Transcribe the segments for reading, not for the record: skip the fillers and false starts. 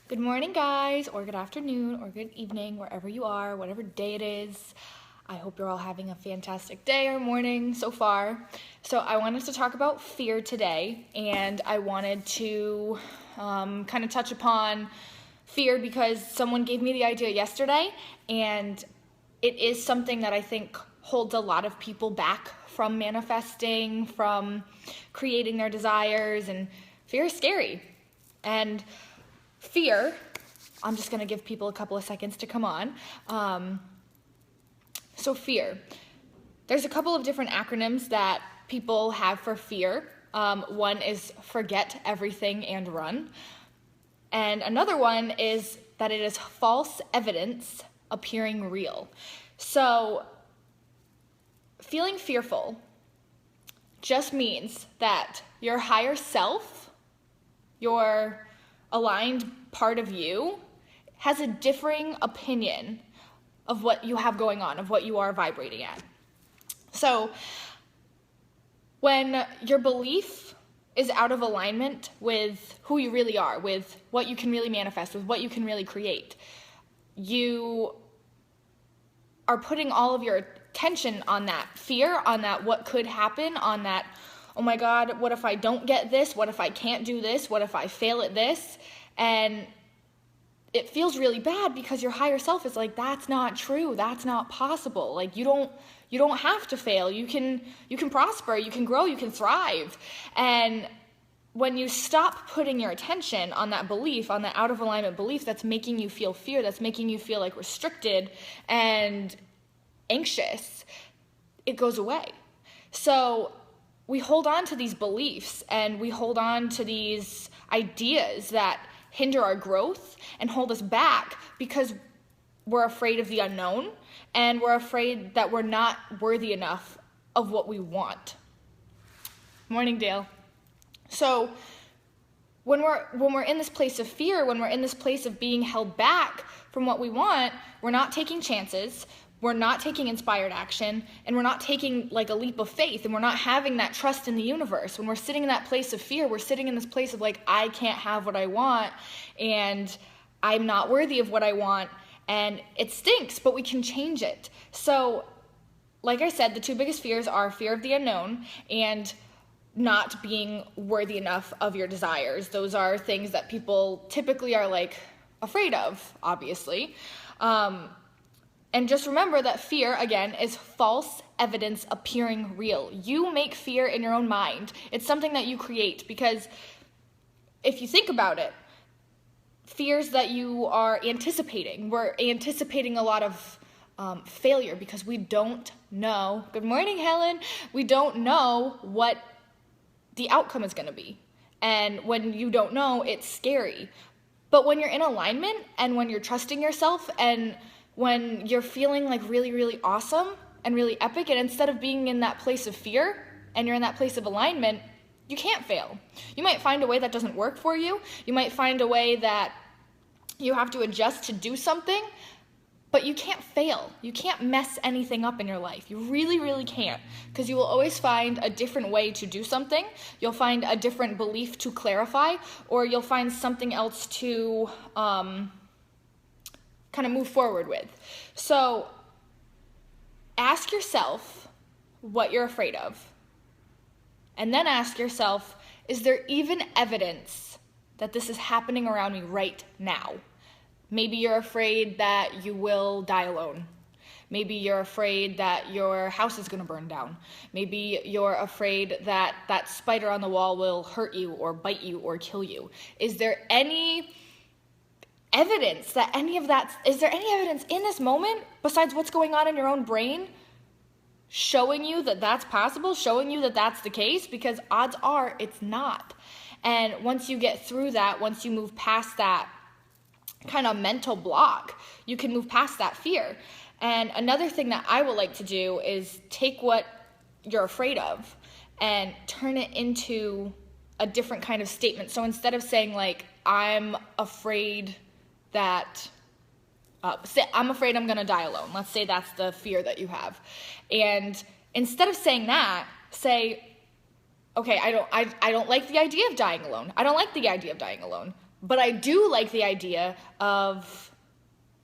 Good morning, guys, or good afternoon, or good evening, wherever you are, whatever day it is. I hope you're all having a fantastic day or morning so far. So I wanted to talk about fear today, and I wanted to kind of touch upon fear because someone gave me the idea yesterday, and it is something that I think holds a lot of people back from manifesting, from creating their desires, and fear is scary. And fear, I'm just going to give people a couple of seconds to come on. So fear. There's a couple of different acronyms that people have for fear. One is forget everything and run. And another one is that it is false evidence appearing real. So feeling fearful just means that your higher self, your aligned part of you, has a differing opinion of what you have going on, of what you are vibrating at. So when your belief is out of alignment with who you really are, with what you can really manifest, with what you can really create, you are putting all of your attention on that fear, on that what could happen, on that, oh my God, what if I don't get this? What if I can't do this? What if I fail at this? And it feels really bad because your higher self is like, that's not true. That's not possible. Like you don't have to fail. You can prosper, you can grow, you can thrive. And when you stop putting your attention on that belief, on that out of alignment belief that's making you feel fear, that's making you feel like restricted and anxious, it goes away. So we hold on to these beliefs and we hold on to these ideas that hinder our growth and hold us back because we're afraid of the unknown and we're afraid that we're not worthy enough of what we want. Morning, Dale. So when we're in this place of fear, when we're in this place of being held back from what we want, we're not taking chances, we're not taking inspired action, and we're not taking like a leap of faith, and we're not having that trust in the universe. When we're sitting in that place of fear, we're sitting in this place of like, I can't have what I want, and I'm not worthy of what I want, and it stinks, but we can change it. So, like I said, the two biggest fears are fear of the unknown and not being worthy enough of your desires. Those are things that people typically are like afraid of, obviously. And just remember that fear, again, is false evidence appearing real. You make fear in your own mind. It's something that you create because if you think about it, fears that you are anticipating, we're anticipating a lot of failure because we don't know. Good morning, Helen. We don't know what the outcome is going to be. And when you don't know, it's scary. But when you're in alignment and when you're trusting yourself and when you're feeling like really, really awesome and really epic, and instead of being in that place of fear and you're in that place of alignment, you can't fail. You might find a way that doesn't work for you. You might find a way that you have to adjust to do something, but you can't fail. You can't mess anything up in your life. You really, really can't, because you will always find a different way to do something. You'll find a different belief to clarify, or you'll find something else to kind of move forward with. So ask yourself what you're afraid of. And then ask yourself, is there even evidence that this is happening around me right now? Maybe you're afraid that you will die alone. Maybe you're afraid that your house is going to burn down. Maybe you're afraid that that spider on the wall will hurt you or bite you or kill you. Is there any evidence that is there any evidence in this moment besides what's going on in your own brain showing you that that's possible, showing you that that's the case? Because odds are it's not. And once you get through that, once you move past that kind of mental block, you can move past that fear. And another thing that I would like to do is take what you're afraid of and turn it into a different kind of statement. So instead of saying like, I'm afraid that I'm afraid I'm going to die alone. Let's say that's the fear that you have. And instead of saying that, say, okay, I don't like the idea of dying alone. I don't like the idea of dying alone. But I do like the idea of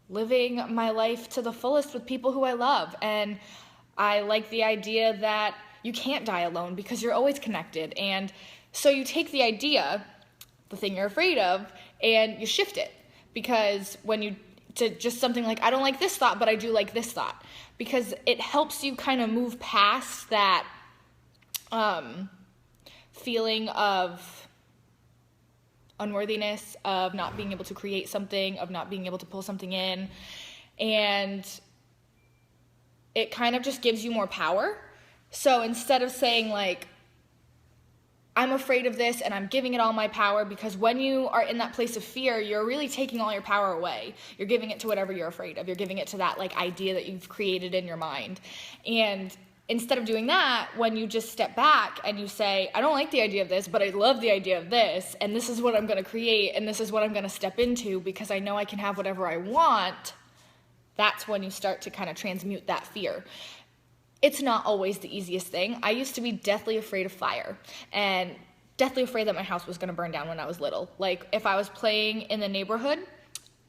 living my life to the fullest with people who I love. And I like the idea that you can't die alone because you're always connected. And so you take the idea, the thing you're afraid of, and you shift it. Because when you, to just something like, I don't like this thought, but I do like this thought. Because it helps you kind of move past that feeling of unworthiness, of not being able to create something, of not being able to pull something in. And it kind of just gives you more power. So instead of saying like, I'm afraid of this and I'm giving it all my power, because when you are in that place of fear, you're really taking all your power away. You're giving it to whatever you're afraid of. You're giving it to that like idea that you've created in your mind. And instead of doing that, when you just step back and you say, I don't like the idea of this, but I love the idea of this, and this is what I'm going to create, and this is what I'm going to step into because I know I can have whatever I want, that's when you start to kind of transmute that fear. It's not always the easiest thing. I used to be deathly afraid of fire and deathly afraid that my house was going to burn down when I was little. Like if I was playing in the neighborhood,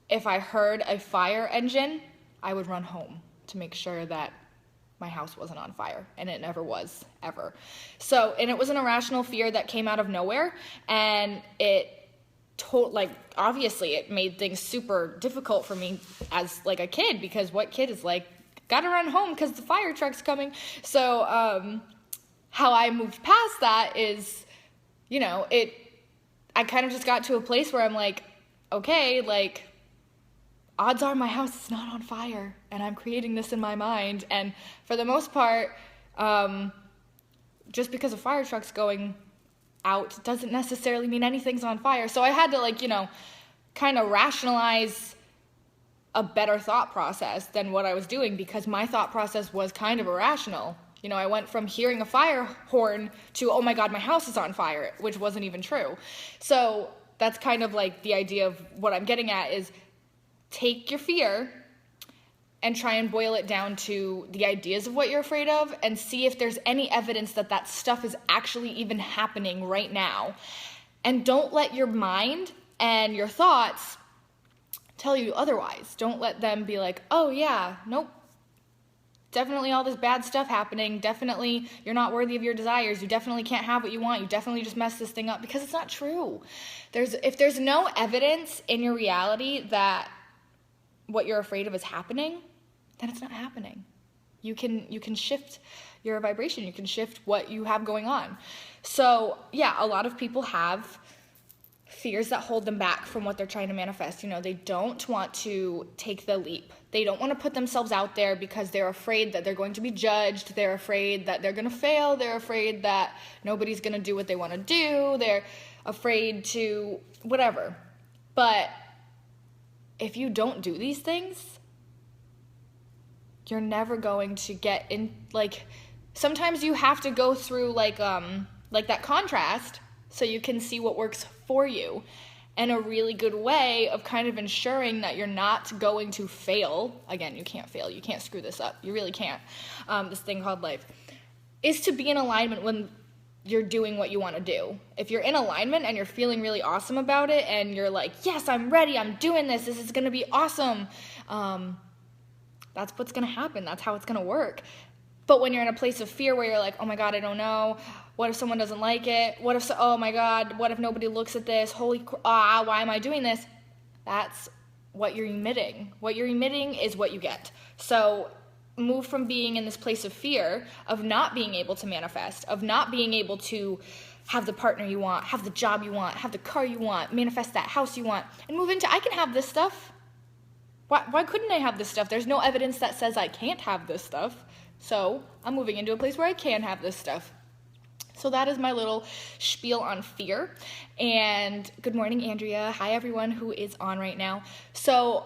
if I heard a fire engine, I would run home to make sure that my house wasn't on fire, and it never was, ever. So, and it was an irrational fear that came out of nowhere, and obviously it made things super difficult for me as like a kid, because what kid is like, gotta run home because the fire truck's coming. So how I moved past that is, I kind of just got to a place where I'm like, okay, like, odds are my house is not on fire, and I'm creating this in my mind. And for the most part, just because a fire truck's going out doesn't necessarily mean anything's on fire. So I had to kind of rationalize a better thought process than what I was doing, because my thought process was kind of irrational. I went from hearing a fire horn to, oh my God, my house is on fire, which wasn't even true. So that's kind of like the idea of what I'm getting at is take your fear and try and boil it down to the ideas of what you're afraid of, and see if there's any evidence that that stuff is actually even happening right now. And don't let your mind and your thoughts tell you otherwise. Don't let them be like, oh yeah, nope, definitely all this bad stuff happening, definitely you're not worthy of your desires, you definitely can't have what you want, you definitely just messed this thing up, because it's not true. If there's no evidence in your reality that what you're afraid of is happening, then it's not happening. You can shift your vibration, you can shift what you have going on. So yeah, a lot of people have fears that hold them back from what they're trying to manifest. They don't want to take the leap. They don't want to put themselves out there because they're afraid that they're going to be judged. They're afraid that they're going to fail. They're afraid that nobody's going to do what they want to do. They're afraid to whatever. But if you don't do these things, you're never going to get in. Sometimes you have to go through like that contrast so you can see what works for you. And a really good way of kind of ensuring that you're not going to fail, again, you can't fail, you can't screw this up, you really can't, this thing called life, is to be in alignment when you're doing what you want to do. If you're in alignment and you're feeling really awesome about it, and you're like, yes, I'm ready, I'm doing this is going to be awesome, that's what's going to happen, that's how it's going to work. But when you're in a place of fear where you're like, oh my God, I don't know, what if someone doesn't like it? Oh my God, what if nobody looks at this? Why am I doing this? That's what you're emitting. What you're emitting is what you get. So move from being in this place of fear, of not being able to manifest, of not being able to have the partner you want, have the job you want, have the car you want, manifest that house you want, and move into, I can have this stuff. Why couldn't I have this stuff? There's no evidence that says I can't have this stuff. So I'm moving into a place where I can have this stuff. So that is my little spiel on fear. And good morning, Andrea. Hi, everyone who is on right now. So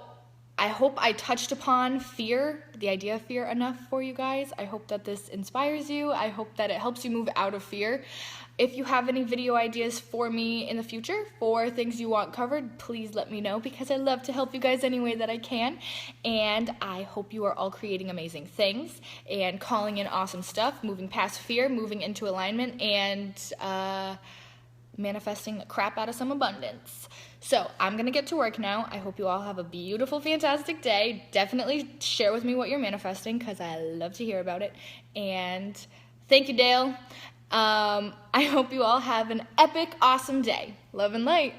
I hope I touched upon fear, the idea of fear, enough for you guys. I hope that this inspires you. I hope that it helps you move out of fear. If you have any video ideas for me in the future for things you want covered, please let me know, because I love to help you guys any way that I can. And I hope you are all creating amazing things and calling in awesome stuff, moving past fear, moving into alignment, and manifesting the crap out of some abundance. So I'm going to get to work now. I hope you all have a beautiful, fantastic day. Definitely share with me what you're manifesting because I love to hear about it. And thank you, Dale. I hope you all have an epic, awesome day. Love and light.